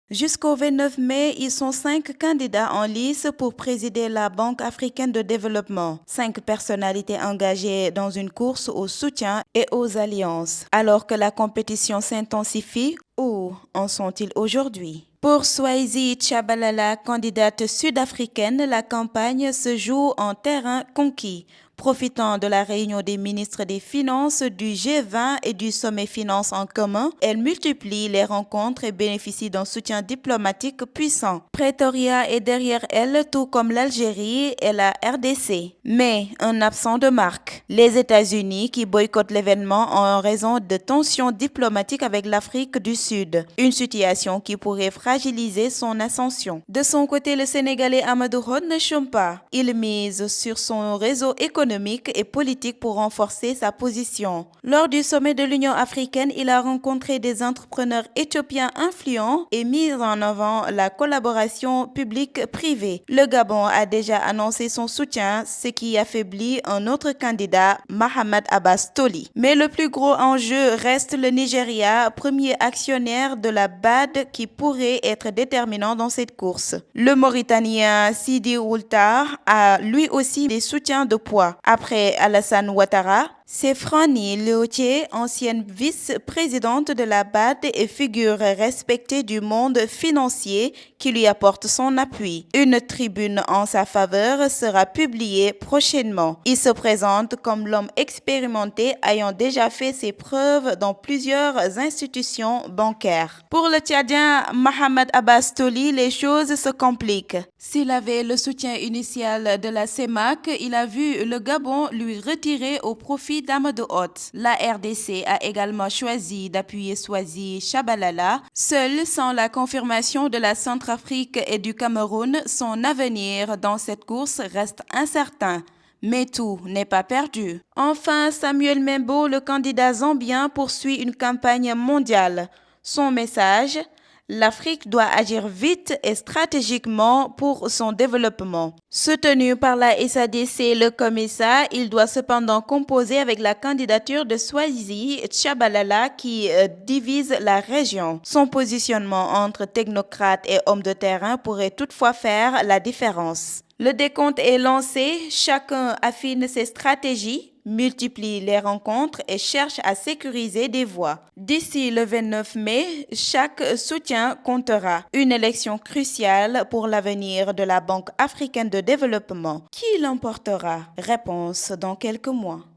Jusqu'au 29 mai, ils sont 5 candidats en lice pour présider la Banque africaine de développement. 5 personnalités engagées dans une course au soutien et aux alliances. Alors que la compétition s'intensifie, où en sont-ils aujourd'hui? Pour Swaizi Tshabalala, candidate sud-africaine, la campagne se joue en terrain conquis. Profitant de la réunion des ministres des Finances, du G20 et du sommet Finances en commun, elle multiplie les rencontres et bénéficie d'un soutien diplomatique puissant. Pretoria est derrière elle, tout comme l'Algérie et la RDC. Mais un absent de marque, les États-Unis qui boycottent l'événement en raison de tensions diplomatiques avec l'Afrique du Sud. Une situation qui pourrait fragiliser son ascension. De son côté, le Sénégalais Amadou Hod ne chôme pas. Il mise sur son réseau économique et politique pour renforcer sa position. Lors du sommet de l'Union africaine, il a rencontré des entrepreneurs éthiopiens influents et mis en avant la collaboration publique-privée. Le Gabon a déjà annoncé son soutien, ce qui affaiblit un autre candidat, Mahamat Abbas Toli. Mais le plus gros enjeu reste le Nigeria, premier actionnaire de la BAD qui pourrait être déterminant dans cette course. Le Mauritanien Sidi Oultar a lui aussi des soutiens de poids. Après Alassane Ouattara, c'est Franny Leotier, ancienne vice-présidente de la BAD et figure respectée du monde financier, qui lui apporte son appui. Une tribune en sa faveur sera publiée prochainement. Il se présente comme l'homme expérimenté ayant déjà fait ses preuves dans plusieurs institutions bancaires. Pour le Tchadien Mahamat Abbas Toli, les choses se compliquent. S'il avait le soutien initial de la CEMAC, il a vu le Gabon lui retirer au profit d'Amadou Hod. La RDC a également choisi d'appuyer Swaizi Tshabalala. Seul, sans la confirmation de la Centrafrique et du Cameroun, son avenir dans cette course reste incertain. Mais tout n'est pas perdu. Enfin, Samuel Membo, le candidat zambien, poursuit une campagne mondiale. Son message: l'Afrique doit agir vite et stratégiquement pour son développement. Soutenu par la SADC, le commissaire, il doit cependant composer avec la candidature de Swaizi Tshabalala qui divise la région. Son positionnement entre technocrates et hommes de terrain pourrait toutefois faire la différence. Le décompte est lancé, chacun affine ses stratégies, multiplie les rencontres et cherche à sécuriser des voix. D'ici le 29 mai, chaque soutien comptera. Une élection cruciale pour l'avenir de la Banque africaine de développement. Qui l'emportera? Réponse dans quelques mois.